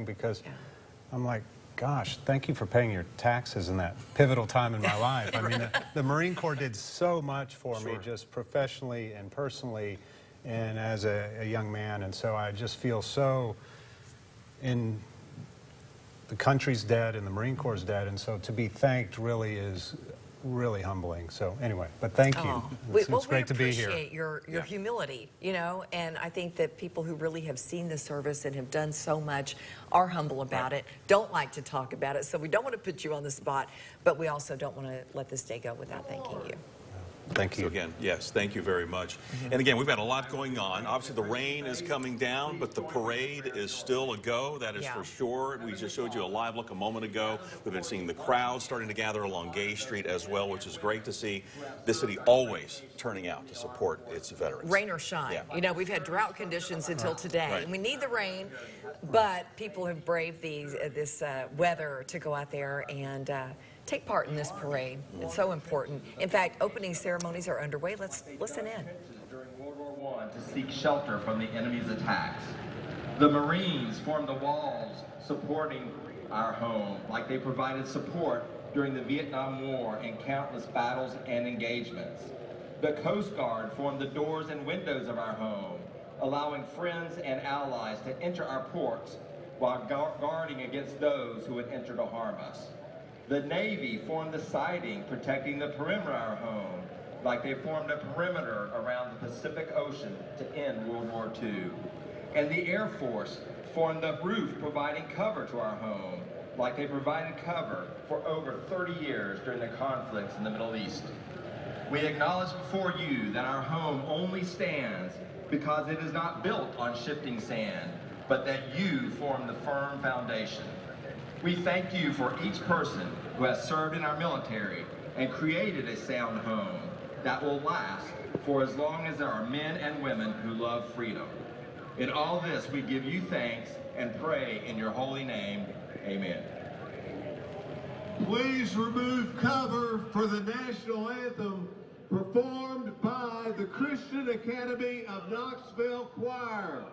because I'm like, gosh, thank you for paying your taxes in that pivotal time in my life. I mean, the Marine Corps did so much for me, just professionally and personally, and as a young man. And so I just feel so in the country's debt and the Marine Corps' debt, and so to be thanked really is really humbling. So anyway, but thank you. It's great to be here. We appreciate your humility, you know, and I think that people who really have seen the service and have done so much are humble about it, don't like to talk about it, so we don't want to put you on the spot, but we also don't want to let this day go without thanking you. Thank you. So again, yes, thank you very much. And again, we've got a lot going on. Obviously, the rain is coming down, but the parade is still a go. That is for sure. We just showed you a live look a moment ago. We've been seeing the crowd starting to gather along Gay Street as well, which is great to see. This city always turning out to support its veterans. Rain or shine. You know, we've had drought conditions until today, and we need the rain, but people have braved this weather to go out there and take part in this parade. It's so important. In fact, opening ceremonies are underway. Let's listen in. During World War I to seek shelter from the enemy's attacks. The Marines formed the walls supporting our home, like they provided support during the Vietnam War in countless battles and engagements. The Coast Guard formed the doors and windows of our home, allowing friends and allies to enter our ports while guarding against those who would enter to harm us. The Navy formed the siding protecting the perimeter of our home, like they formed a perimeter around the Pacific Ocean to end World War II. And the Air Force formed the roof providing cover to our home, like they provided cover for over 30 years during the conflicts in the Middle East. We acknowledge before you that our home only stands because it is not built on shifting sand, but that you form the firm foundation. We thank you for each person who has served in our military and created a sound home that will last for as long as there are men and women who love freedom. In all this, we give you thanks and pray in your holy name. Amen. Please remove cover for the national anthem performed by the Christian Academy of Knoxville Choir.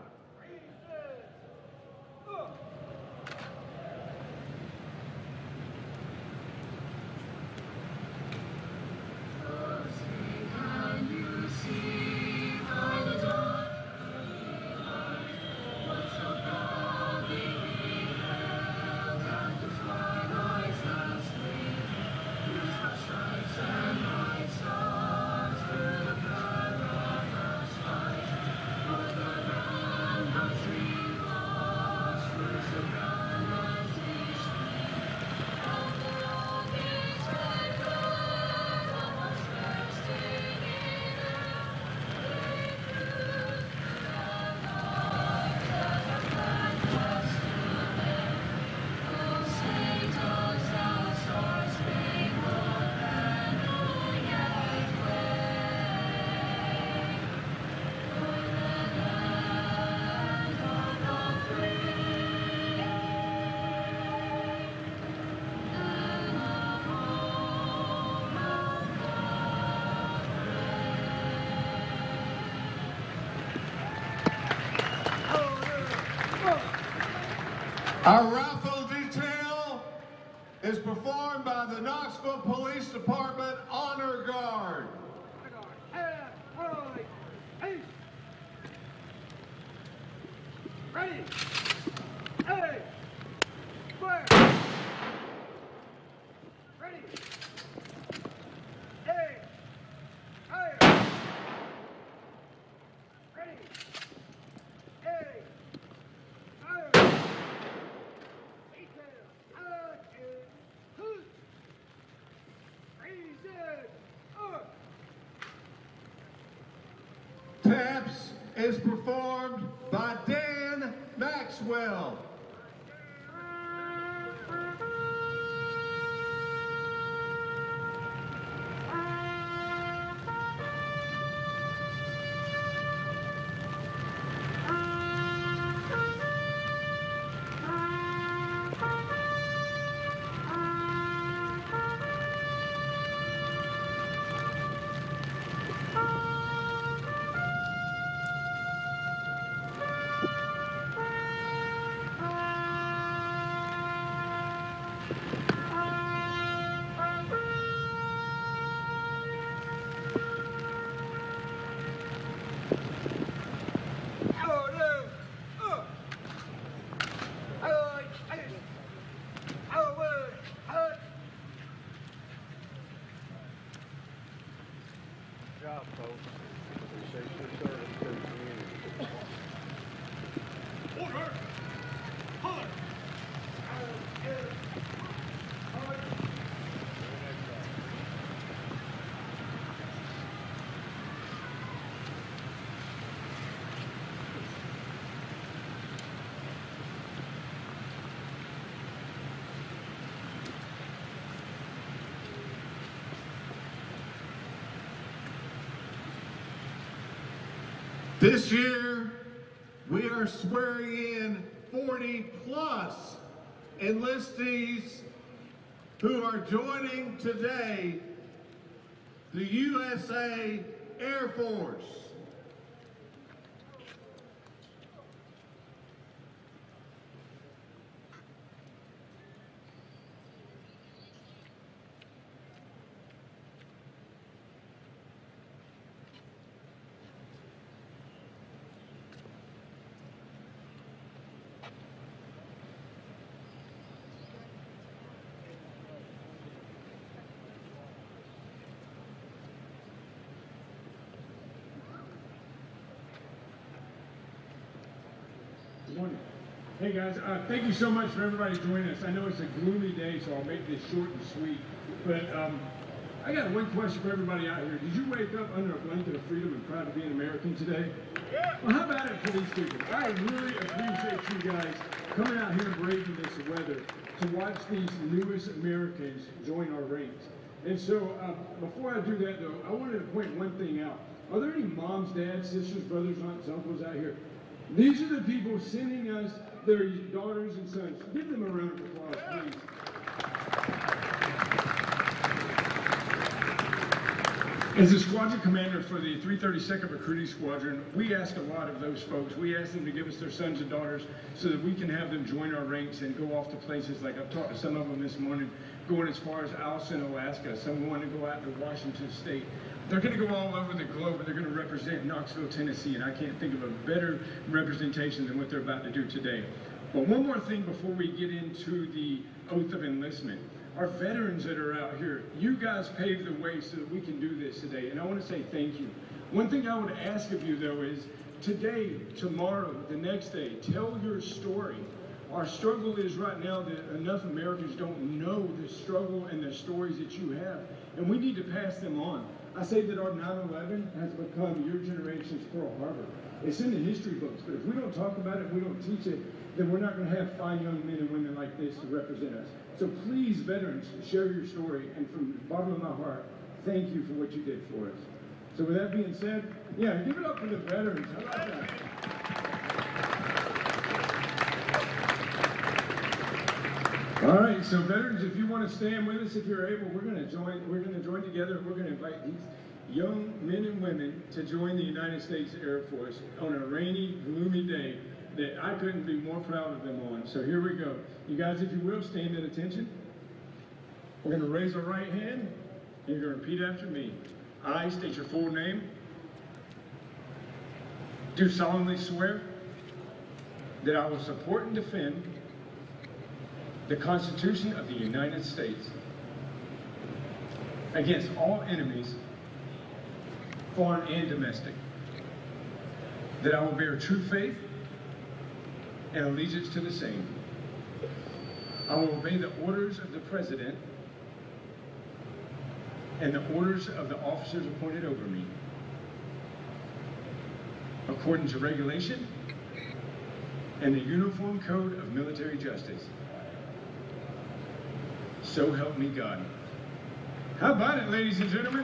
Our raffle detail is performed by the Knoxville Police Department Honor Guard. Ready? Hey! Fire! Ready? Hey! Fire! Ready? Hey! Fire! Detail! Action! Hoot! Raise it up! Taps is performed by Dan Maxwell. Appreciate your service to the community. Order! Halt! This year, we are swearing in 40-plus enlistees who are joining today the USA Air Force. Morning. Hey guys, thank you so much for everybody joining us. I know it's a gloomy day, so I'll make this short and sweet. But I got one question for everybody out here. Did you wake up under a blanket of freedom and proud to be an American today? Well, how about it for these people? I really appreciate you guys coming out here and braving this weather to watch these newest Americans join our ranks. And so before I do that though, I wanted to point one thing out. Are there any moms, dads, sisters, brothers, aunts, uncles out here? These are the people sending us their daughters and sons. Give them a round of applause, please. As the squadron commander for the 332nd Recruiting Squadron, we ask a lot of those folks. We ask them to give us their sons and daughters so that we can have them join our ranks and go off to places like I've talked to some of them this morning, going as far as Allison, Alaska. Some want to go out to Washington State. They're going to go all over the globe, and they're going to represent Knoxville, Tennessee, and I can't think of a better representation than what they're about to do today. But one more thing before we get into the oath of enlistment. Our veterans that are out here, you guys paved the way so that we can do this today, and I want to say thank you. One thing I would ask of you, though, is today, tomorrow, the next day, tell your story. Our struggle is right now that enough Americans don't know the struggle and the stories that you have, and we need to pass them on. I say that our 9/11 has become your generation's Pearl Harbor. It's in the history books, but if we don't talk about it, we don't teach it, then we're not going to have fine young men and women like this to represent us. So please, veterans, share your story, and from the bottom of my heart, thank you for what you did for us. So with that being said, yeah, give it up for the veterans. How about that? All right, so veterans, if you want to stand with us, if you're able, we're going to join together. We're going to invite these young men and women to join the United States Air Force on a rainy, gloomy day that I couldn't be more proud of them on. So here we go. You guys, if you will, stand at attention. We're going to raise our right hand, and you're going to repeat after me. I state your full name. Do solemnly swear that I will support and defend the Constitution of the United States against all enemies, foreign and domestic. That I will bear true faith and allegiance to the same. I will obey the orders of the President and the orders of the officers appointed over me, according to regulation and the Uniform Code of Military Justice. So help me God. How about it, ladies and gentlemen?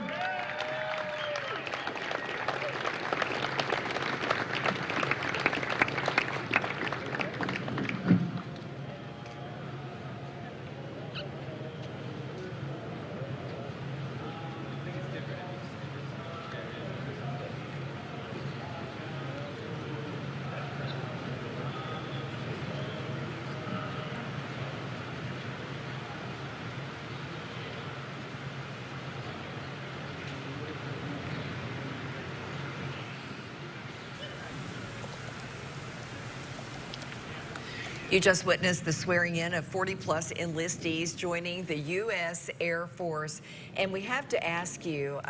You just witnessed the swearing in of 40-plus enlistees joining the U.S. Air Force. And we have to ask you,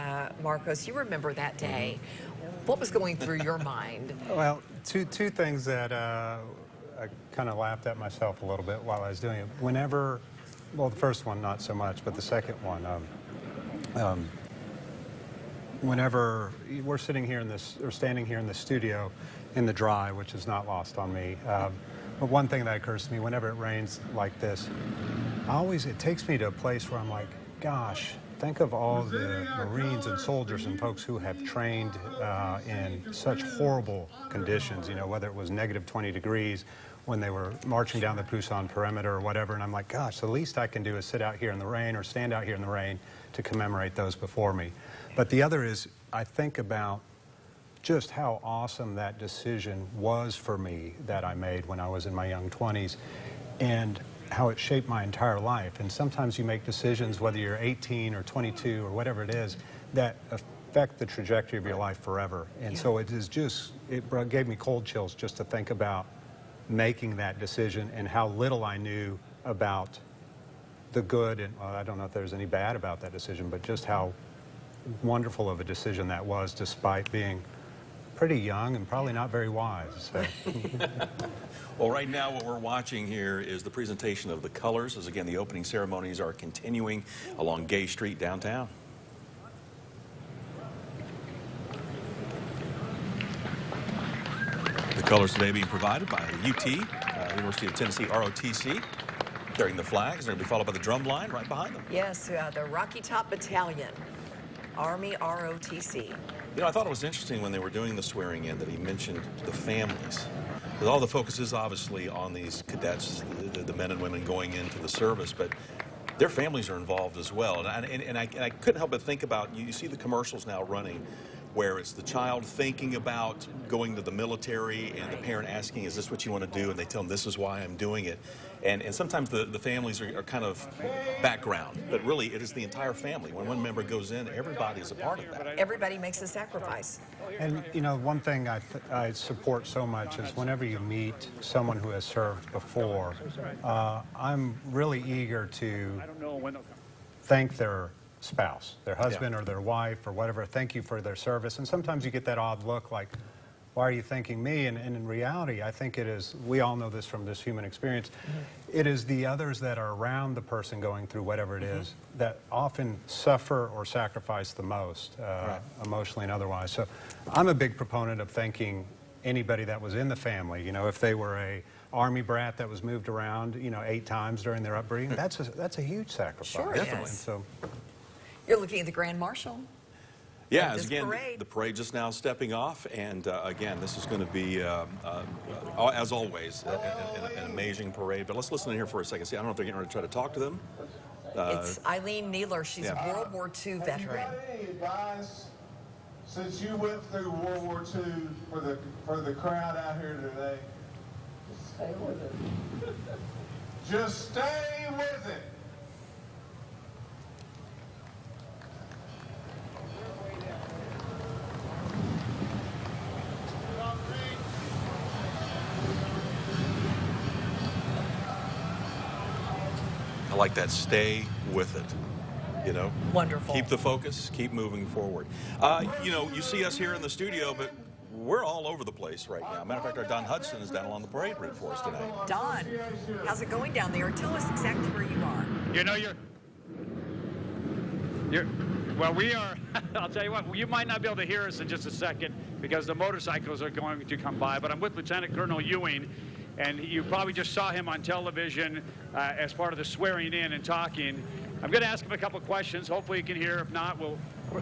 Marcos, you remember that day. What was going through your mind? Well, two things that I kind of laughed at myself a little bit while I was doing it. Whenever, well, the first one, not so much, but the second one, whenever we're sitting here in this, or standing here in the studio in the dry, which is not lost on me, but one thing that occurs to me, whenever it rains like this, it takes me to a place where I'm like, gosh, think of all the Marines and soldiers and folks who have trained in such horrible conditions, you know, whether it was negative 20 degrees when they were marching down the Busan perimeter or whatever, and I'm like, gosh, the least I can do is sit out here in the rain or stand out here in the rain to commemorate those before me. But the other is, I think about just how awesome that decision was for me that I made when I was in my young 20s, and how it shaped my entire life. And sometimes you make decisions, whether you're 18 or 22 or whatever it is, that affect the trajectory of your life forever. And so it is just, it gave me cold chills just to think about making that decision and how little I knew about the good, and well, I don't know if there's any bad about that decision, but just how wonderful of a decision that was, despite being pretty young and probably not very wise. So. Well, right now what we're watching here is the presentation of the colors, as again the opening ceremonies are continuing along Gay Street downtown. The colors today being provided by UT, University of Tennessee ROTC, carrying the flags. They're going to be followed by the drum line right behind them. Yes, the Rocky Top Battalion, Army ROTC. You know, I thought it was interesting when they were doing the swearing in that he mentioned the families. Because all the focus is obviously on these cadets, the men and women going into the service, but their families are involved as well. And I couldn't help but think about, you see the commercials now running where it's the child thinking about going to the military and the parent asking, is this what you want to do? And they tell them, this is why I'm doing it. And sometimes the families are kind of background, but really it is the entire family. When one member goes in, everybody is a part of that. Everybody makes a sacrifice. And, you know, one thing I support so much is whenever you meet someone who has served before, I'm really eager to thank their spouse, their husband or their wife or whatever, thank you for their service. And sometimes you get that odd look like, why are you thanking me? And in reality, I think it is, we all know this from this human experience, it is the others that are around the person going through whatever it is that often suffer or sacrifice the most, emotionally and otherwise. So I'm a big proponent of thanking anybody that was in the family. You know, if they were a Army brat that was moved around, you know, 8 times during their upbringing, that's a huge sacrifice. Sure, definitely. yes. So, You're looking at the Grand Marshal. Yeah, as again, the parade just now stepping off, and again, this is going to be, as always, an amazing parade. But let's listen in here for a second. See, I don't know if they're getting ready to try to talk to them. It's Eileen Neeler. She's a World War II veteran. Any advice, since you went through World War II, for the crowd out here today? Stay with it. Just stay with it. I like that, stay with it, you know? Wonderful. Keep the focus, keep moving forward. You know, you see us here in the studio, but we're all over the place right now. Matter of fact, our Don Hudson is down along the parade route for us tonight. Don, how's it going down there? Tell us exactly where you are. You know, well, we are, I'll tell you what, you might not be able to hear us in just a second because the motorcycles are going to come by, but I'm with Lieutenant Colonel Ewing, and you probably just saw him on television as part of the swearing in and talking. I'm going to ask him a couple of questions. Hopefully you can hear. If not,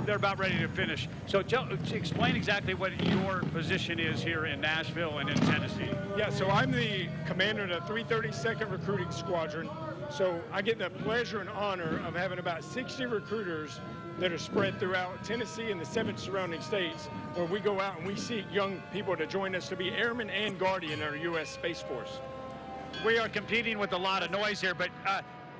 they're about ready to finish. So explain exactly what your position is here in Nashville and in Tennessee. Yeah, so I'm the commander of the 332nd Recruiting Squadron. So I get the pleasure and honor of having about 60 recruiters that are spread throughout Tennessee and the 7 surrounding states, where we go out and we seek young people to join us to be airmen and guardian in our U.S. Space Force. We are competing with a lot of noise here, but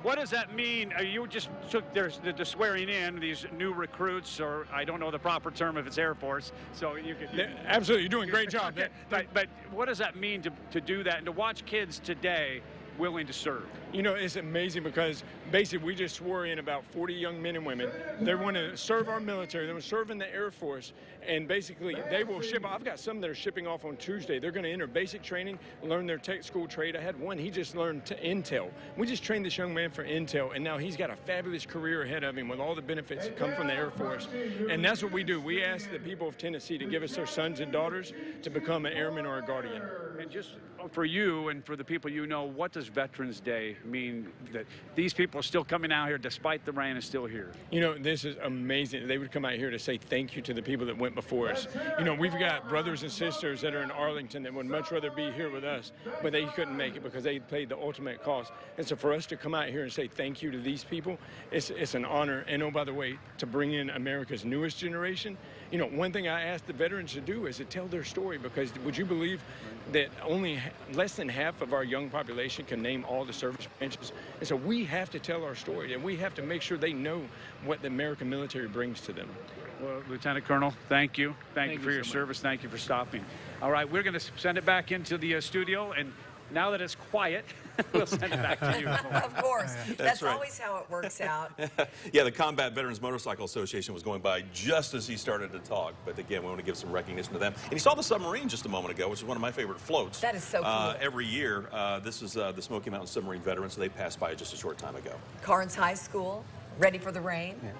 what does that mean? You just took the swearing in, these new recruits, or I don't know the proper term if it's Air Force, so you could... Absolutely, you're doing a great job. Okay. But what does that mean to do that and to watch kids today willing to serve? You know, it's amazing because basically we just swore in about 40 young men and women. They want to serve our military. They want to serve in the Air Force. And basically they will ship. I've got some that are shipping off on Tuesday. They're going to enter basic training, learn their tech school trade. I had one, he just learned Intel. We just trained this young man for Intel, and now he's got a fabulous career ahead of him with all the benefits that come from the Air Force. And that's what we do. We ask the people of Tennessee to give us their sons and daughters to become an airman or a guardian. And just for you and for the people you know, what does Veterans Day mean that these people are still coming out here despite the rain is still here? You know, this is amazing. They would come out here to say thank you to the people that went before us. You know, we've got brothers and sisters that are in Arlington that would much rather be here with us, but they couldn't make it because they paid the ultimate cost. And so for us to come out here and say thank you to these people, it's an honor. And oh, by the way, to bring in America's newest generation, you know, one thing I asked the veterans to do is to tell their story, because would you believe that only less than half of our young population can name all the service branches? And so we have to tell our story, and we have to make sure they know what the American military brings to them. Well, Lieutenant Colonel, thank you. Thank you for your service. Thank you for stopping. All right, we're going to send it back into the studio, and now that it's quiet, we'll send it back to you. Of course. That's right. always how it works out. Yeah, the Combat Veterans Motorcycle Association was going by just as he started to talk. But again, we want to give some recognition to them. And you saw the submarine just a moment ago, which is one of my favorite floats. That is so cool. Every year, this is the Smoky Mountain Submarine Veterans. So they passed by just a short time ago. Carnes High School, ready for the rain. Yeah.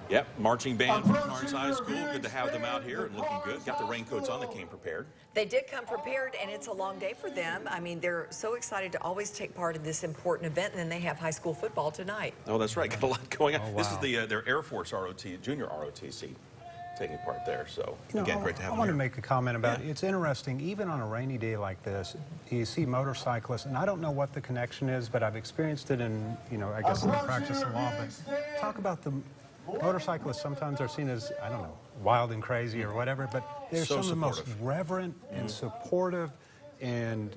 Yep, marching band from Carnes High School. Good to have them out here and looking good. Got the raincoats on. They came prepared. They did come prepared, and it's a long day for them. I mean, they're so excited to always take part in this important event, and then they have high school football tonight. Oh, that's right. Got a lot going on. Oh, wow. This is their Air Force junior ROTC taking part there. So, You know, again, great to have I them want here. to make a comment about it. It's interesting, even on a rainy day like this, you see motorcyclists, and I don't know what the connection is, but I've experienced it in, you know, I guess in the practice of law, but talk about the motorcyclists sometimes are seen as, I don't know, wild and crazy or whatever, but they're So some of the most supportive. reverent and supportive, and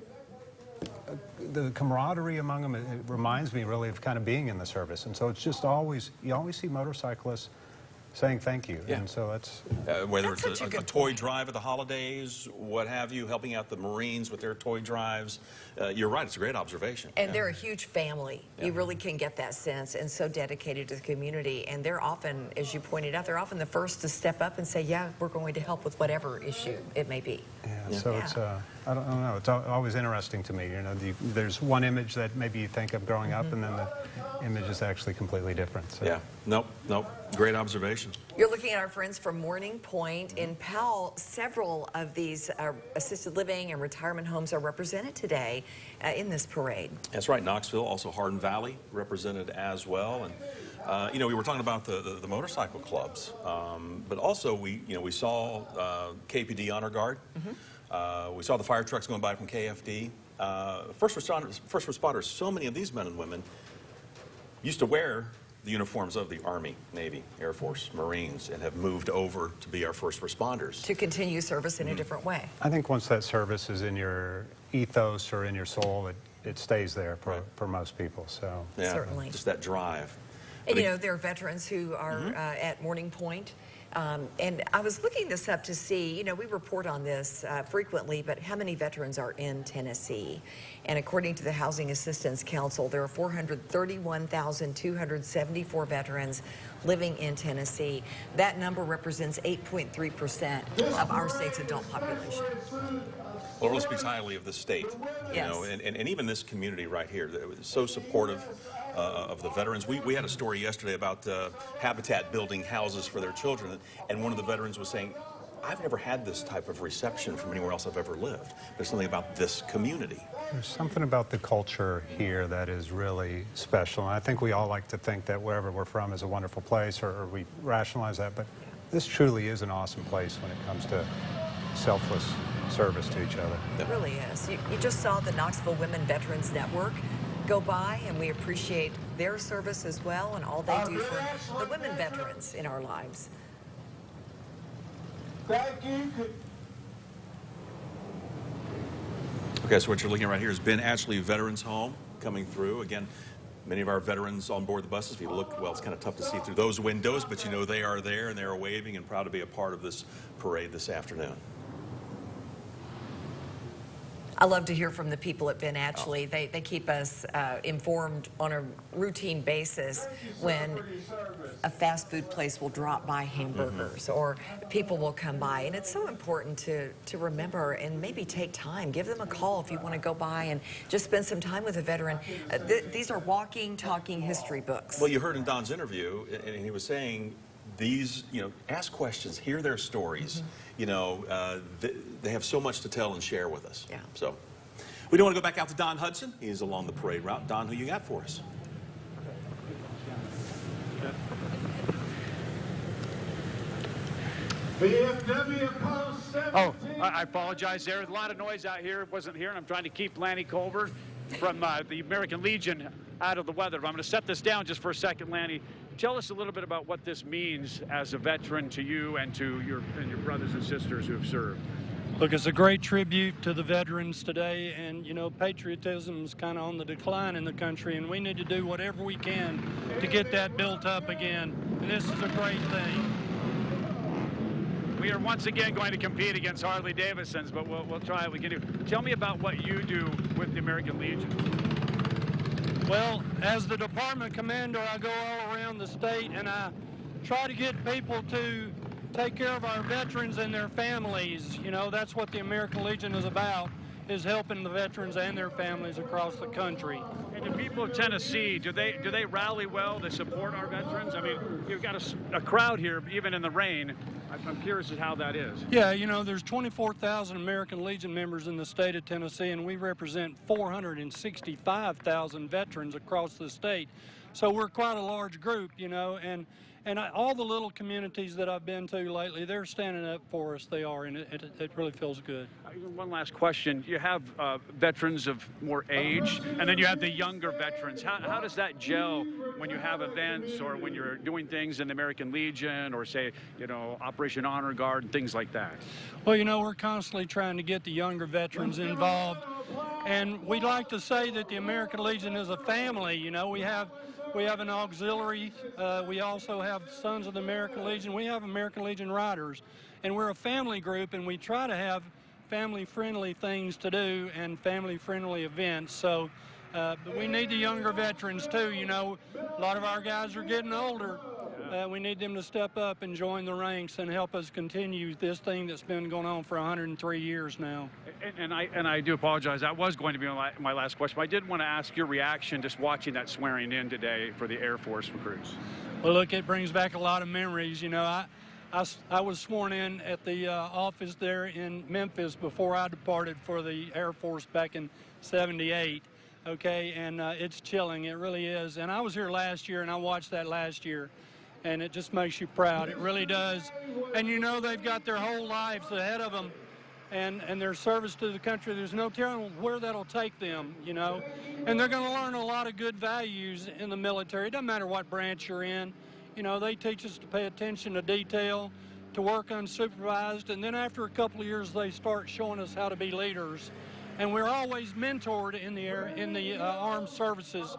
the camaraderie among them, it reminds me really of kind of being in the service. And so it's just always, you always see motorcyclists saying thank you. Yeah. And so that's... Whether That's it's such a a good toy point. drive at the holidays, what have you, helping out the Marines with their toy drives. You're right, it's a great observation. And Yeah. they're a huge family. You really can get that sense, and so dedicated to the community. And they're often, as you pointed out, they're often the first to step up and say, yeah, we're going to help with whatever issue it may be. Yeah, so it's, I don't know, it's always interesting to me. You know, there's one image that maybe you think of growing up, and then the image is actually completely different. So. Yeah, nope, great observation. You're looking at our friends from Morning Point. In Powell, several of these assisted living and retirement homes are represented today in this parade. That's right, Knoxville, also Hardin Valley represented as well. And you know, we were talking about the motorcycle clubs, but also we saw KPD Honor Guard. We saw the fire trucks going by from KFD. First responders, so many of these men and women used to wear the uniforms of the Army, Navy, Air Force, Marines, and have moved over to be our first responders. To continue service in a different way. I think once that service is in your ethos or in your soul, it stays there for most people. So Yeah, Certainly. just that drive. And you know, there are veterans who are at Morning Point. And I was looking this up to see, you know, we report on this frequently, but how many veterans are in Tennessee? And according to the Housing Assistance Council, there are 431,274 veterans living in Tennessee. That number represents 8.3% of our state's adult population. Well, it really speaks highly of the state, you Yes. know, and even this community right here that was so supportive of the veterans. We had a story yesterday about Habitat building houses for their children, and one of the veterans was saying, I've never had this type of reception from anywhere else I've ever lived. There's something about this community. there's something about the culture here that is really special. And I think we all like to think that wherever we're from is a wonderful place, or we rationalize that, but this truly is an awesome place when it comes to selfless service to each other. It really is. You just saw the Knoxville Women Veterans Network go by, and we appreciate their service as well and all they do for the women veterans in our lives. Thank you. Okay, so what you're looking at right here is Ben Ashley Veterans Home coming through. Again, Many of our veterans on board the buses, if you look, well, it's kind of tough to see through those windows, but you know they are there and they are waving and proud to be a part of this parade this afternoon. I love to hear from the people at Ben Atchley. They keep us informed on a routine basis when a fast food place will drop by hamburgers or people will come by. And it's so important to remember and maybe take time. Give them a call if you want to go by and just spend some time with a veteran. These are walking, talking history books. Well, you heard in Don's interview, and he was saying, these, ask questions, hear their stories. They have so much to tell and share with us. Yeah. So we don't want to go back out to Don Hudson. He's along the parade route. Don, who you got for us? VFW Post 17. Oh, I apologize. There's a lot of noise out here. It wasn't here, and I'm trying to keep Lanny Culver from the American Legion out of the weather. But I'm going to set this down just for a second, Lanny. Tell us a little bit about what this means as a veteran to you and to your brothers and sisters who have served. Look, it's a great tribute to the veterans today, and patriotism is kind of on the decline in the country, and we need to do whatever we can to get that built up again. And this is a great thing. We are once again going to compete against Harley Davidsons, but we'll try what we can do. Tell me about what you do with the American Legion. Well, as the department commander, I go all around the state and I try to get people to take care of our veterans and their families. That's what the American Legion is about, is helping the veterans and their families across the country. And the people of Tennessee, do they rally well to support our veterans? I mean, you've got a crowd here, even in the rain. I'm curious as how that is. Yeah, there's 24,000 American Legion members in the state of Tennessee, and we represent 465,000 veterans across the state. So we're quite a large group, and all the little communities that I've been to lately, they're standing up for us. They are, and it really feels good. One last question. You have veterans of more age, and then you have the younger veterans. How does that gel when you have events or when you're doing things in the American Legion or, say, Operation Honor Guard and things like that? Well, we're constantly trying to get the younger veterans involved, and we'd like to say that the American Legion is a family. We have an auxiliary. We also have Sons of the American Legion. We have American Legion Riders, and we're a family group, and we try to have family-friendly things to do and family-friendly events. So we need the younger veterans too. A lot of our guys are getting older. We need them to step up and join the ranks and help us continue this thing that's been going on for 103 years now. And I do apologize. That was going to be my last question. But I did want to ask your reaction just watching that swearing in today for the Air Force recruits. Well, look, it brings back a lot of memories. I was sworn in at the office there in Memphis before I departed for the Air Force back in '78. Okay, and it's chilling. It really is. And I was here last year, and I watched that last year. And it just makes you proud. It really does. And they've got their whole lives ahead of them and their service to the country. There's no telling where that'll take them, And they're going to learn a lot of good values in the military. It doesn't matter what branch you're in. They teach us to pay attention to detail, to work unsupervised. And then after a couple of years, they start showing us how to be leaders. And we're always mentored in the armed services.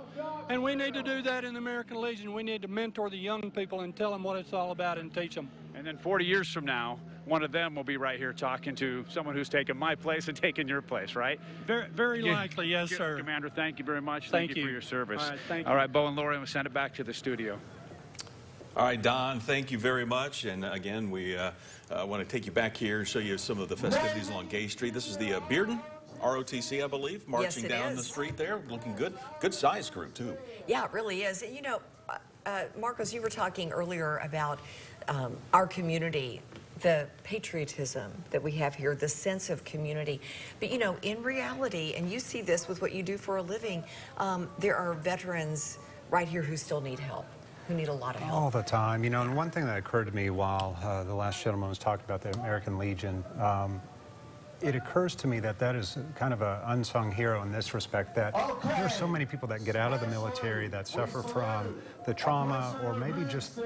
And we need to do that in the American Legion. We need to mentor the young people and tell them what it's all about and teach them. And then 40 years from now, one of them will be right here talking to someone who's taken my place and taken your place, right? Very, very likely, yes, sir. Commander, thank you very much. Thank you for your service. All right, thank you. All right, Bo and Lori, I'm going to send it back to the studio. All right, Don, thank you very much. And again, we want to take you back here and show you some of the festivities along Gay Street. This is the Bearden ROTC, I believe, marching down the street there, looking good. Good sized group, too. Yeah, it really is. Marcos, you were talking earlier about our community, the patriotism that we have here, the sense of community. But, in reality, and you see this with what you do for a living, there are veterans right here who still need help, who need a lot of help. All the time. And one thing that occurred to me while the last gentleman was talking about the American Legion, it occurs to me that is kind of an unsung hero in this respect, that there are so many people that get out of the military that suffer from the trauma or maybe just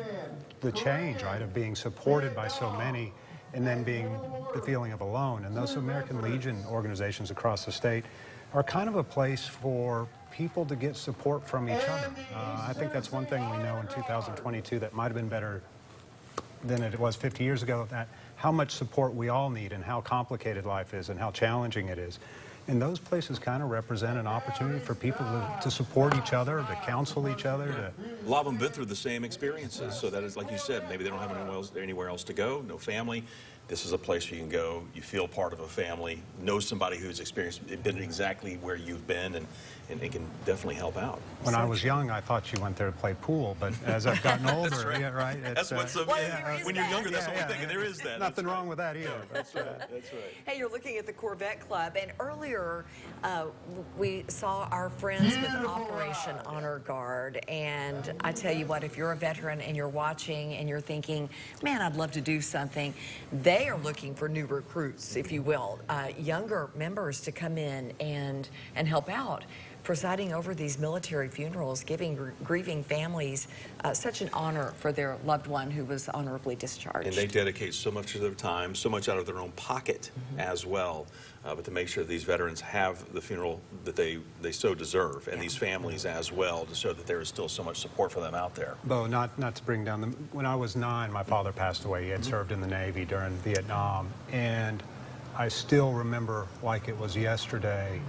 the change, right, of being supported by so many and then being the feeling of alone. And those American Legion organizations across the state are kind of a place for people to get support from each other. I think that's one thing we know in 2022 that might have been better than it was 50 years ago, that how much support we all need and how complicated life is and how challenging it is. And those places kind of represent an opportunity for people to support each other, to counsel each other. A lot of them been through the same experiences, so that is, like you said, maybe they don't have anywhere else to go, no family. This is a place you can go, you feel part of a family, know somebody who's been exactly where you've been, and it can definitely help out. When I was young, I thought you went there to play pool, but as I've gotten older, That's right. Yeah, right. That's what's when you're younger, that's what we think, and there is that. Nothing wrong with that either. That's right. That's right. Hey, you're looking at the Corvette Club, and earlier we saw our friends with Operation Honor Guard, and I tell you what, if you're a veteran and you're watching and you're thinking, man, I'd love to do something, they are looking for new recruits, if you will, younger members to come in and help out, presiding over these military funerals, giving grieving families such an honor for their loved one who was honorably discharged. And they dedicate so much of their time, so much out of their own pocket as well, but to make sure that these veterans have the funeral that they so deserve, and these families as well, to show that there is still so much support for them out there. Bo, not to bring down when I was 9, my father passed away. He had served in the Navy during Vietnam, and I still remember like it was yesterday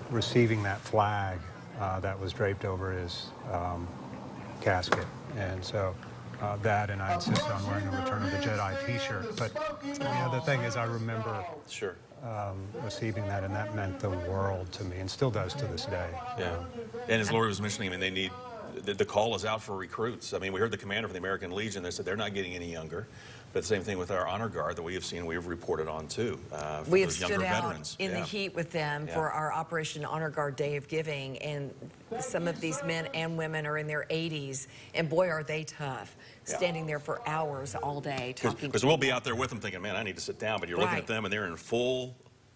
receiving that flag that was draped over his casket. And so that, and I insisted on wearing a Return of the Jedi t-shirt. But the other thing is I remember receiving that, and that meant the world to me, and still does to this day. Yeah. And as Lori was mentioning, I mean, they need, the call is out for recruits. I mean, we heard the commander for the American Legion, they said they're not getting any younger. But the same thing with our honor guard that we have seen, we have reported on too. We have those stood younger out veterans. in the heat with them for our Operation Honor Guard Day of Giving, and some of these men and women are in their 80s, and boy, are they tough, standing there for hours all day talking. Because we'll be out there with them thinking, man, I need to sit down, but you're looking at them and they're in full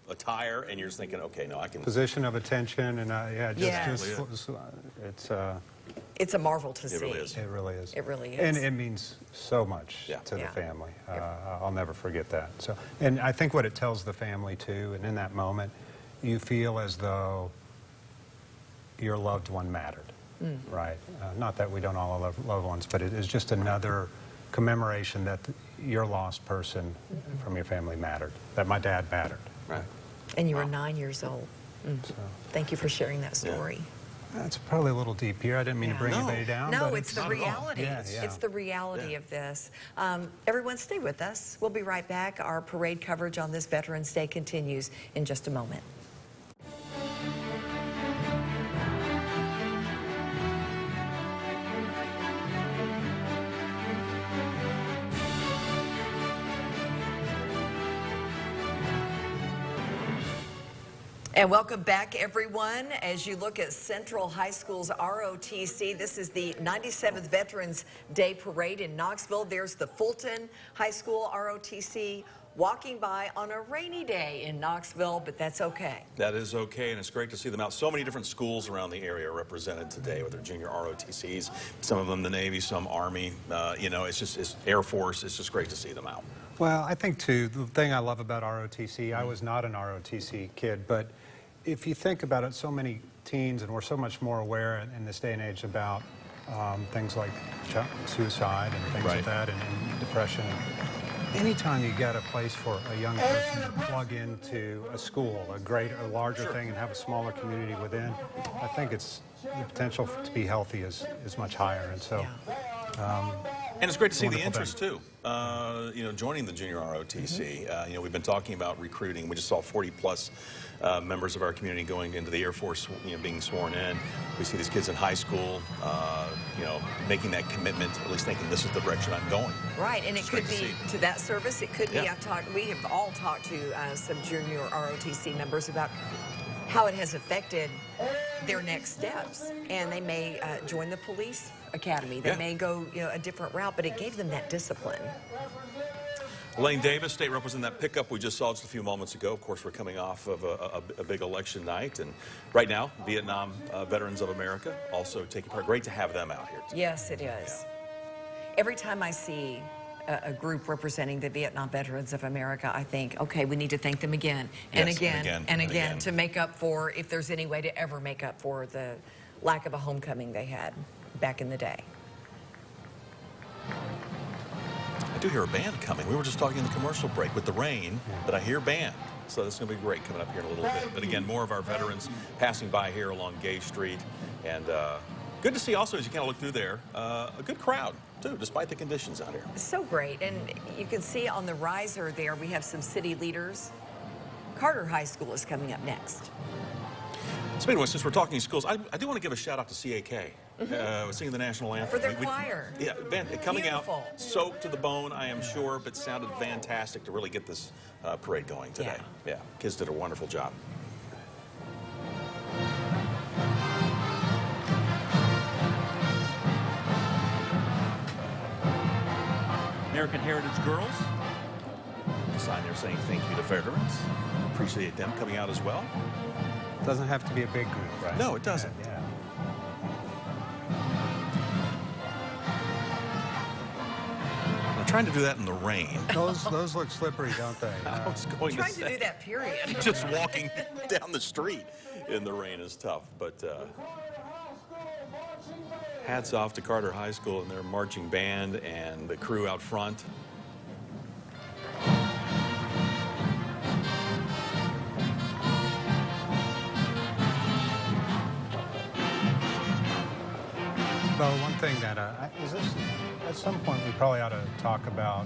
attire, and you're just thinking, okay, no, I can. Position of attention, and it's a marvel to see. It really is. It really is. It really is. And it means so much to the family. I'll never forget that. So, and I think what it tells the family too, and in that moment, you feel as though your loved one mattered, right? Not that we don't all love loved ones, but it is just another commemoration that your lost person from your family mattered, that my dad mattered. Right. And you were 9 years old. So, thank you for sharing that story. that's probably a little deep here. I didn't mean to bring anybody down. No, but it's the reality. It's the reality of this. Everyone stay with us. We'll be right back. Our parade coverage on this Veterans Day continues in just a moment. And welcome back, everyone. As you look at Central High School's ROTC, this is the 97th Veterans Day Parade in Knoxville. There's the Fulton High School ROTC walking by on a rainy day in Knoxville, but that's okay. That is okay, and it's great to see them out. So many different schools around the area are represented today with their junior ROTCs. Some of them the Navy, some Army. You know, it's Air Force. It's just great to see them out. Well, I think, too, the thing I love about ROTC, I was not an ROTC kid, but if you think about it, so many teens, and we're so much more aware in this day and age about things like suicide and things like that, and depression. Anytime you get a place for a young person to plug into a school, a larger thing, and have a smaller community within, I think it's the potential to be healthy is much higher. And so, and it's great to see the interest too. You know, joining the junior ROTC. You know, we've been talking about recruiting. We just saw 40+ members of our community going into the Air Force, you know, being sworn in. We see these kids in high school, you know, making that commitment, at least thinking this is the direction I'm going. Right, and it could be to that service. It could be. We have all talked to some junior ROTC members about how it has affected their next steps, and they may join the police academy. They may go, you know, a different route, but it gave them that discipline. Lane Davis, state representative, that pickup we just saw just a few moments ago. Of course, we're coming off of a big election night, and right now, Vietnam Veterans of America also taking part. Great to have them out here today. Yes, it is. Every time I see a group representing the Vietnam Veterans of America, I think, okay, we need to thank them again and Yes, again and again to make up for, if there's any way to ever make up for the lack of a homecoming they had back in the day. I do hear a band coming. We were just talking in the commercial break with the rain, but I hear band. So this is going to be great coming up here in a little bit. But again, more of our veterans passing by here along Gay Street. And good to see also, as you kind of look through there, a good crowd, too, despite the conditions out here. So great. And you can see on the riser there, we have some city leaders. Carter High School is coming up next. Speaking of, since we're talking schools, I do want to give a shout out to CAK. Singing the national anthem. For their choir. Yeah, coming Beautiful. out soaked to the bone, I am sure, but sounded fantastic to really get this parade going today. Yeah, kids did a wonderful job. American Heritage Girls. A sign there saying thank you to veterans. Appreciate them coming out as well. Doesn't have to be a big group, right? No, it doesn't. Yeah. I'm trying to do that in the rain. Those look slippery, don't they? I was going Trying to to say, do that, period. just walking down the street in the rain is tough, but hats off to Carter High School and their marching band and the crew out front. Well, one thing that is this, at some point we probably ought to talk about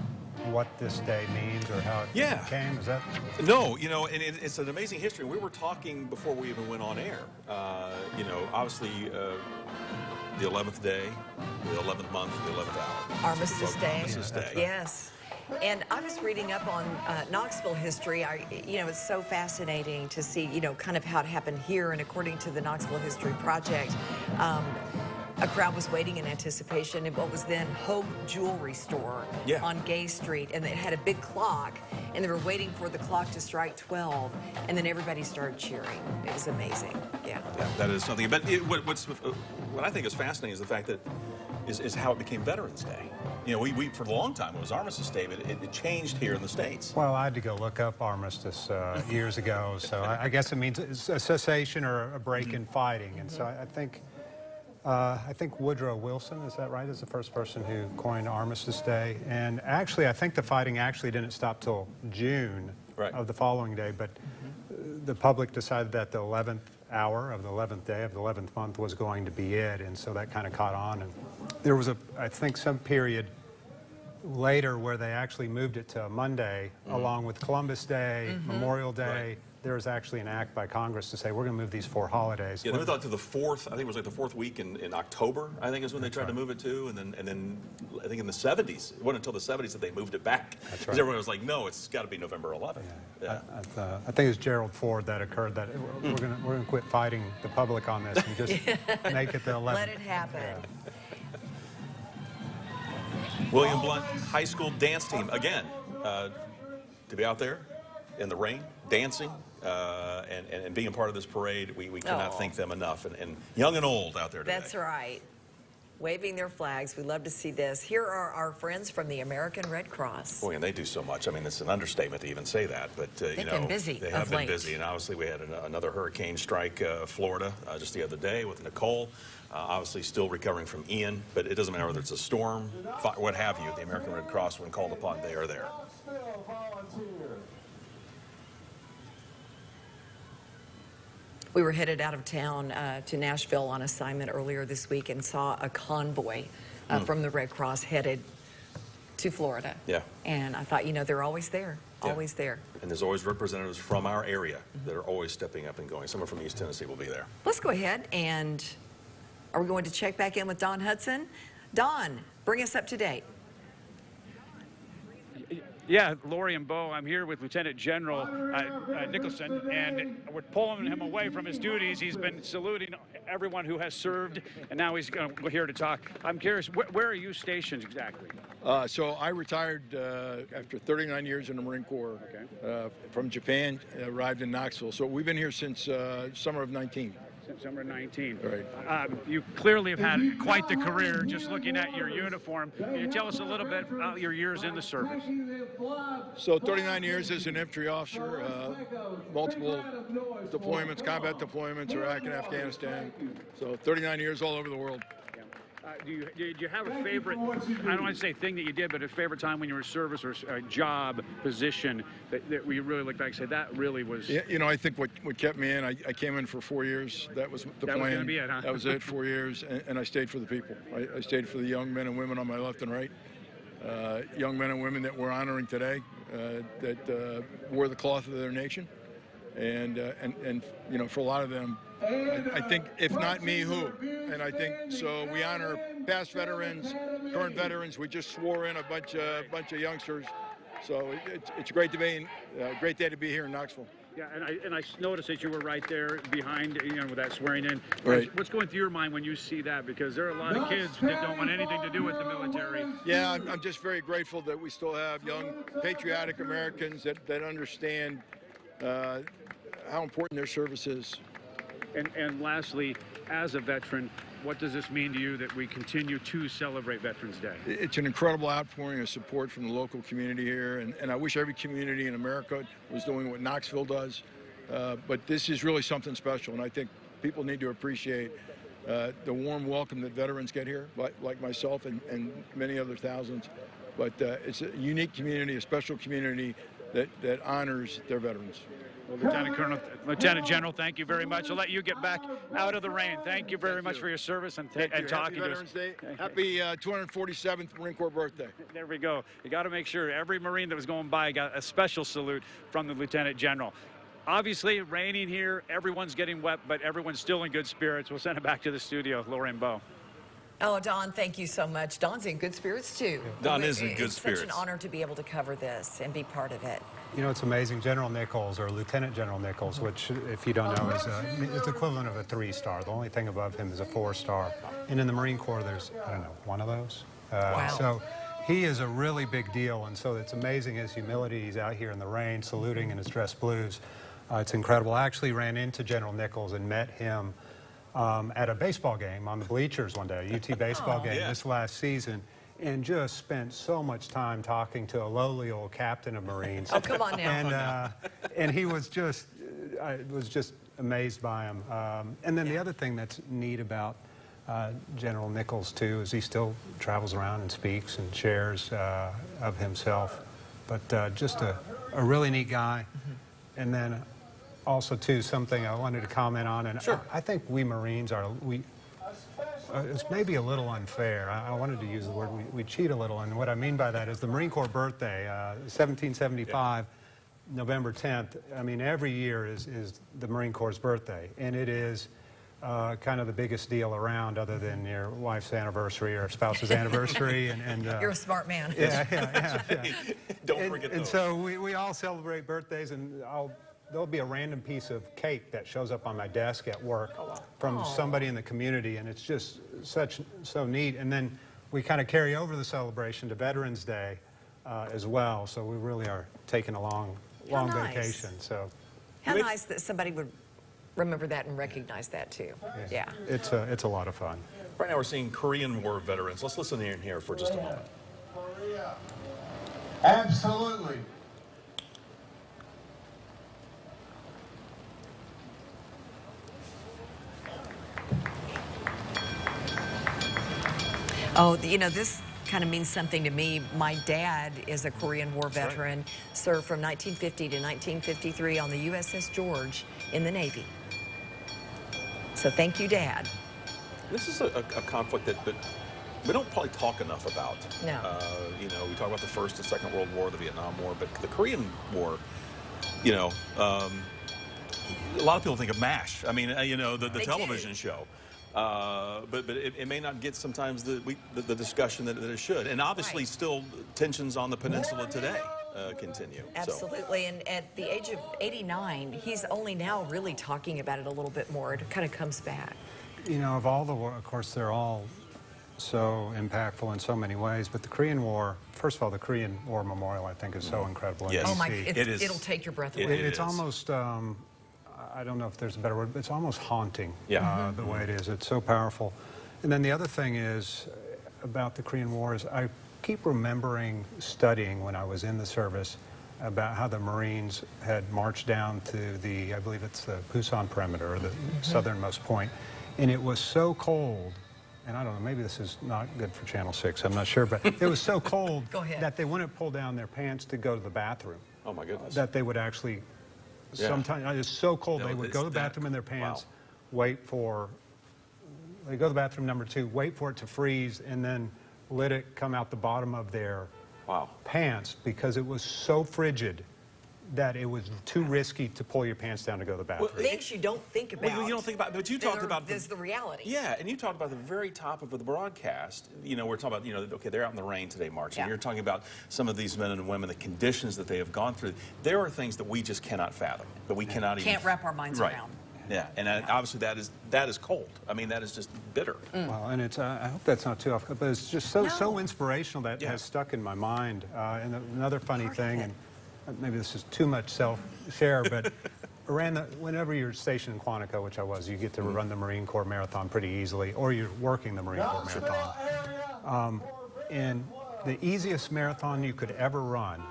what this day means or how it came. Is that? No, you know, and it's an amazing history. We were talking before we even went on air. You know, obviously the 11th day, the 11th month, the 11th hour. Armistice Day. Armistice Day. Yes. And I was reading up on Knoxville history. You know, it's so fascinating to see, you know, kind of how it happened here. And according to the Knoxville History Project, a crowd was waiting in anticipation of what was then Hogue Jewelry Store on Gay Street. And it had a big clock, and they were waiting for the clock to strike 12. And then everybody started cheering. It was amazing. Yeah, that is something. But what I think is fascinating is the fact that is how it became Veterans Day. You know, we for a long time it was Armistice Day, but it changed here in the States. Well, I had to go look up armistice years ago, so I guess it means a cessation or a break in fighting. And so I think Woodrow Wilson, is that right, is the first person who coined Armistice Day. And actually, I think the fighting actually didn't stop till June of the following day, but the public decided that the 11th hour of the 11th day of the 11th month was going to be it, and so that kind of caught on. And there was I think some period later where they actually moved it to a Monday along with Columbus Day, Memorial Day. There was actually an act by Congress to say we're going to move these 4 holidays. Yeah, they moved it to the 4th. I think it was like the 4th week in October. I think is when they tried to move it to, and then I think in the 70s. It wasn't until the 70s that they moved it back. That's right. Because everyone was like, no, it's got to be November 11th. Yeah. I think it was Gerald Ford that occurred that we're going to quit fighting the public on this and just make it the 11th. Let it happen. William Blount High School dance team again to be out there in the rain dancing and being a part of this parade. We cannot thank them enough, and young and old out there today. That's right, waving their flags. We love to see this. Here are our friends from the American Red Cross. Boy, and they do so much. I mean, it's an understatement to even say that, but They've been busy. They have been busy, and obviously we had another hurricane strike Florida just the other day with Nicole. Obviously still recovering from Ian, but it doesn't matter whether it's a storm, what have you. The American Red Cross, when called upon, they are there. We were headed out of town to Nashville on assignment earlier this week and saw a convoy from the Red Cross headed to Florida. Yeah. And I thought, you know, they're always there, always there. And there's always representatives from our area that are always stepping up and going. Someone from East Tennessee will be there. Let's go ahead and are we going to check back in with Don Hudson? Don, bring us up to date. Yeah, Lori and Bo, I'm here with Lieutenant General Nicholson, and we're pulling him away from his duties. He's been saluting everyone who has served, and now he's here to talk. I'm curious, where are you stationed exactly? So I retired after 39 years in the Marine Corps from Japan, arrived in Knoxville. So we've been here since summer of 19. September 19. Right. You clearly have had quite the career just looking at your uniform. Can you tell us a little bit about your years in the service? So 39 years as an infantry officer, multiple deployments, combat deployments, Iraq and Afghanistan. So 39 years all over the world. Did you have a favorite, I don't want to say thing that you did, but a favorite time when you were in service or a job, position that you really look back and say, that really was... Yeah, you know, I think what kept me in, I came in for 4 years. That was the plan. That was going to be it, huh? That was it, 4 years, and I stayed for the people. I stayed for the young men and women on my left and right. Young men and women that we're honoring today, that wore the cloth of their nation. And you know, for a lot of them, I think, if not me, who? And I think, so we honor past veterans, current veterans. We just swore in a bunch of youngsters. So it's great to be, great day to be here in Knoxville. Yeah, and I noticed that you were right there behind, you know, with that swearing in. Right. What's going through your mind when you see that? Because there are a lot of kids that don't want anything to do with the military. Yeah, I'm just very grateful that we still have young, patriotic Americans that understand how important their service is. And lastly, as a veteran, what does this mean to you that we continue to celebrate Veterans Day? It's an incredible outpouring of support from the local community here, and I wish every community in America was doing what Knoxville does. But this is really something special, and I think people need to appreciate the warm welcome that veterans get here, like myself and many other thousands. But it's a unique community, a special community that honors their veterans. Well, Lieutenant General, thank you very much. I'll let you get back out of the rain. Thank you very much for your service and talking to us. Happy Veterans Day. Happy 247th Marine Corps birthday. There we go. You got to make sure every Marine that was going by got a special salute from the Lieutenant General. Obviously, raining here, everyone's getting wet, but everyone's still in good spirits. We'll send it back to the studio. Lori and Bo. Oh, Don, thank you so much. Don's in good spirits, too. Don is in good spirits. It's such an honor to be able to cover this and be part of it. You know, it's amazing. General Nichols, or Lieutenant General Nichols, which, if you don't know, is it's equivalent of a 3-star. The only thing above him is a 4-star. And in the Marine Corps, there's, I don't know, one of those. Wow. So he is a really big deal, and so it's amazing his humility. He's out here in the rain, saluting in his dress blues. It's incredible. I actually ran into General Nichols and met him at a baseball game on the bleachers one day, a UT baseball game this last season, and just spent so much time talking to a lowly old captain of Marines. Oh, come on now. And he was just, I was just amazed by him. And then the other thing that's neat about General Nichols, too, is he still travels around and speaks and shares of himself. But just a really neat guy. And then also, too, something I wanted to comment on, and I think we Marines are, it's maybe a little unfair. I wanted to use the word, we cheat a little, and what I mean by that is the Marine Corps birthday, 1775, November 10th, I mean, every year is the Marine Corps' birthday, and it is kind of the biggest deal around other than your wife's anniversary or spouse's anniversary. And You're a smart man. Yeah. Don't forget those. And so we all celebrate birthdays, and there'll be a random piece of cake that shows up on my desk at work from somebody in the community, and it's just so neat. And then we kind of carry over the celebration to Veterans Day as well, so we really are taking a long vacation. So how nice that somebody would remember that and recognize that too. Yeah. It's a lot of fun. Right now we're seeing Korean War veterans. Let's listen in here for just a moment. Korea. Absolutely. Oh, you know, this kind of means something to me. My dad is a Korean War veteran, served from 1950 to 1953 on the USS George in the Navy. So thank you, Dad. This is a conflict that we don't probably talk enough about. No. You know, we talk about the First and Second World War, the Vietnam War, but the Korean War, you know, a lot of people think of MASH. I mean, you know, the television show. But it may not get sometimes the discussion that it should. And obviously still tensions on the peninsula today continue. Absolutely. And at the age of 89, he's only now really talking about it a little bit more. It kind of comes back. You know, of all the war, of course, they're all so impactful in so many ways. But the Korean War, first of all, the Korean War Memorial, I think, is so incredible. Yes. Oh, my, it is. It'll take your breath away. It's almost... I don't know if there's a better word, but it's almost haunting, Yeah. the way it is. It's so powerful. And then the other thing is about the Korean War is I keep remembering studying when I was in the service about how the Marines had marched down to the, I believe it's the Pusan perimeter, or the southernmost point, and it was so cold, and I don't know, maybe this is not good for Channel 6, I'm not sure, but it was so cold that they wouldn't pull down their pants to go to the bathroom. Oh, my goodness. That they would actually, sometimes, it was so cold, they would go to the bathroom in their pants, wait for, they go to the bathroom number 2, wait for it to freeze, and then let it come out the bottom of their pants because it was so frigid that it was too risky to pull your pants down to go to the bathroom. Well, things you don't think about. Well, you don't think about, but you talked about the reality. Yeah, and you talked about the very top of the broadcast. You know, we're talking about, you know, okay, they're out in the rain today marching. You're talking about some of these men and women, the conditions that they have gone through. There are things that we just cannot fathom, that we cannot even wrap our minds around. Yeah, and obviously that is cold. I mean, that is just bitter. Well, and it's I hope that's not too off, but it's just so inspirational that has stuck in my mind. And another funny thing, and maybe this is too much self-share, but whenever you're stationed in Quantico, which I was, you get to run the Marine Corps Marathon pretty easily, or you're working the Marine Corps Marathon. And the easiest marathon you could ever run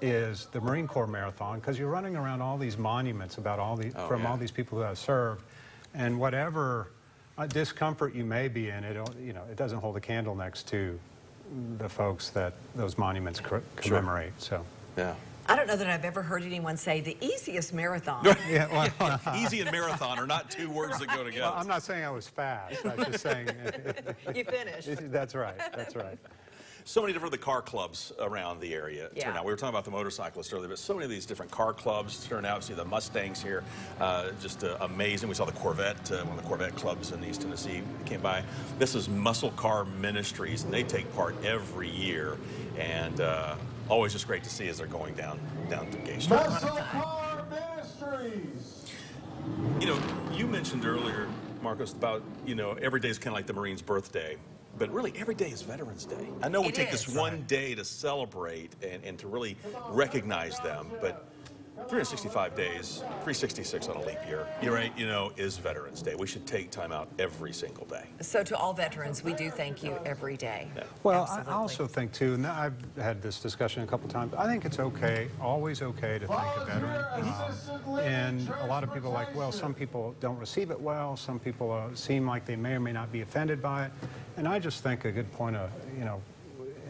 is the Marine Corps Marathon, because you're running around all these monuments about all these all these people who have served, and whatever discomfort you may be in, it doesn't hold a candle next to the folks that those monuments commemorate. So I don't know that I've ever heard anyone say the easiest marathon. Easy and marathon are not two words that go together. Well, I'm not saying I was fast. I'm just saying you finished. That's right. That's right. So many different car clubs around the area turn out. We were talking about the motorcyclists earlier, but so many of these different car clubs turn out. See the Mustangs here, just amazing. We saw the Corvette, one of the Corvette clubs in East Tennessee came by. This is Muscle Car Ministries, and they take part every year, and always just great to see as they're going down to Gay Street. Muscle Car Ministries. You know, you mentioned earlier, Marcos, about, you know, every day is kind of like the Marine's birthday. But really, every day is Veterans Day. I know we take this one day to celebrate and to really recognize them, but 365 days, 366 on a leap year, you're right, you know, is Veterans Day. We should take time out every single day. So to all veterans, we do thank you every day. Well, I also think, too, and I've had this discussion a couple times, I think it's okay, always okay to thank a veteran. And a lot of people are like, well, some people don't receive it well, some people seem like they may or may not be offended by it. And I just think a good point of, you know,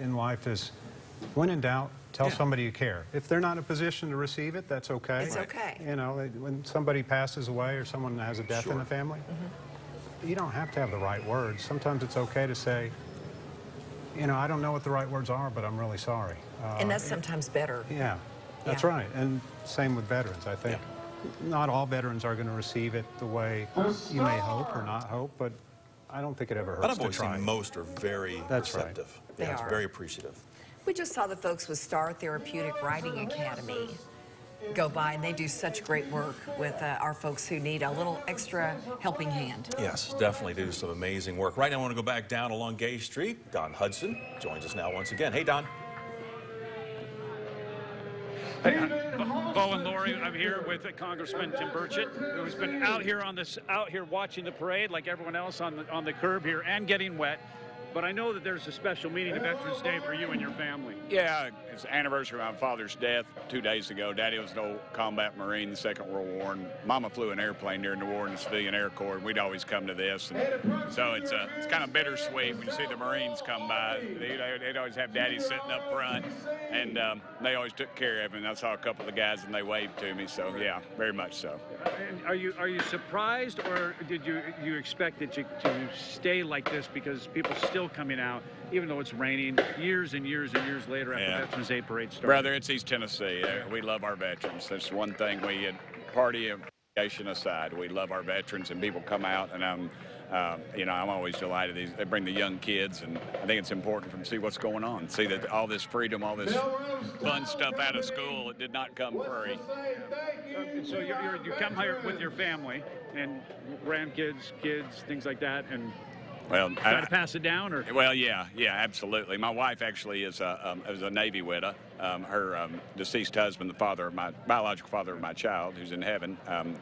in life is, when in doubt, tell somebody you care. If they're not in a position to receive it, that's okay. It's okay. You know, when somebody passes away or someone has a death in the family, you don't have to have the right words. Sometimes it's okay to say, you know, I don't know what the right words are, but I'm really sorry. And that's sometimes better. Yeah, that's right. And same with veterans, I think. Not all veterans are going to receive it the way you may hope or not hope, but I don't think it ever hurts to try. But I've always seen most are very receptive. They are. Very appreciative. We just saw the folks with Star Therapeutic Writing Academy go by, and they do such great work with our folks who need a little extra helping hand. Yes, definitely do some amazing work. Right now, I want to go back down along Gay Street. Don Hudson joins us now once again. Hey, Don. Hey, Bo and Lori, I'm here with Congressman Tim Burchett, who's been out here watching the parade like everyone else on the curb here and getting wet. But I know that there's a special meaning to Veterans Day for you and your family. Yeah, it's the anniversary of my father's death 2 days ago. Daddy was an old combat Marine in the Second World War, and Mama flew an airplane during the war in the Civilian Air Corps, and we'd always come to this. And so it's kind of bittersweet when you see the Marines come by. They'd always have Daddy sitting up front, and they always took care of him. I saw a couple of the guys, and they waved to me, so yeah, very much so. And are you surprised, or did you expect it to stay like this because people still coming out, even though it's raining, years and years and years later after Veterans Day parade started? Brother, it's East Tennessee. We love our veterans. That's one thing party appreciation aside, we love our veterans, and people come out, and you know, I'm always delighted. They bring the young kids, and I think it's important for them to see what's going on, see that all this freedom, all this fun stuff out of school, it did not come free. So you come here with your family and grandkids, kids, things like that, and try to pass it down, or? Well, yeah, absolutely. My wife actually is a Navy widow. her deceased husband, the father of my biological father of my child, who's in heaven.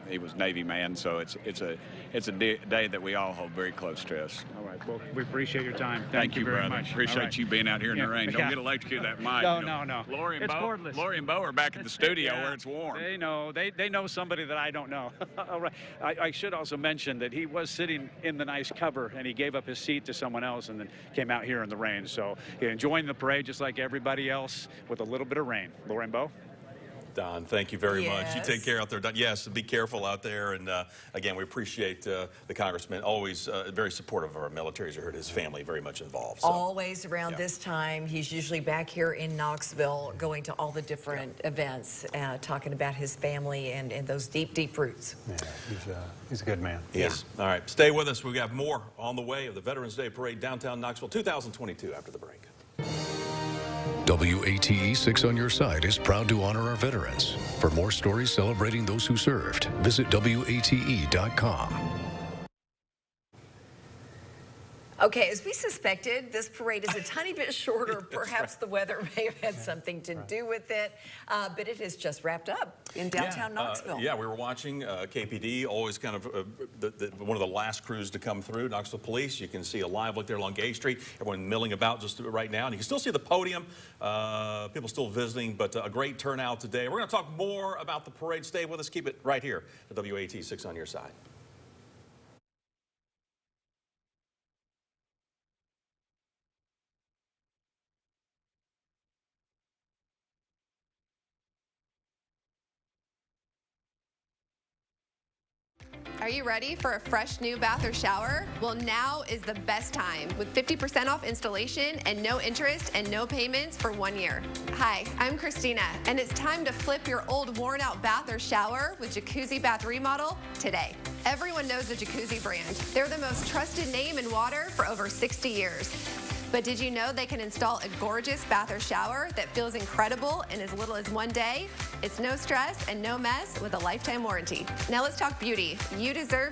He was Navy man, so it's a day that we all hold very close to us. All right. Well, we appreciate your time. Thank you, very brother. much. Appreciate you being out here in the rain. Don't get electrocuted that mic. No. Lori and It's Bo, cordless. Lori and Bo are back at the studio Yeah, where it's warm. They know. They know somebody that I don't know. All right. I should also mention that he was sitting in the nice cover, and he gave up his seat to someone else and then came out here in the rain. So enjoying the parade just like everybody else with a little bit of rain. Lori and Bo? Don, thank you very much. You Yes. take care out there. Don. Yes, be careful out there. And again, we appreciate the congressman, always very supportive of our military. As you heard, his family very much involved. So. Always around this time. He's usually back here in Knoxville going to all the different events, talking about his family and those deep, deep roots. Yeah, he's a good man. Yes. All right. Stay with us. We got more on the way of the Veterans Day Parade downtown Knoxville 2022 after the break. WATE 6 on your side is proud to honor our veterans. For more stories celebrating those who served, visit WATE.com. Okay, as we suspected, this parade is a tiny bit shorter. Perhaps the weather may have had something to do with it, but it has just wrapped up in downtown Knoxville. Yeah, we were watching KPD, always kind of one of the last crews to come through, Knoxville Police. You can see a live look there along Gay Street. Everyone milling about just right now. And you can still see the podium, people still visiting, but a great turnout today. We're going to talk more about the parade. Stay with us. Keep it right here at WAT 6 on your side. Are you ready for a fresh new bath or shower? Well, now is the best time with 50% off installation and no interest and no payments for 1 year. Hi, I'm Christina, and it's time to flip your old worn out bath or shower with Jacuzzi Bath Remodel today. Everyone knows the Jacuzzi brand. They're the most trusted name in water for over 60 years. But did you know they can install a gorgeous bath or shower that feels incredible in as little as 1 day? It's no stress and no mess with a lifetime warranty. Now let's talk beauty. You deserve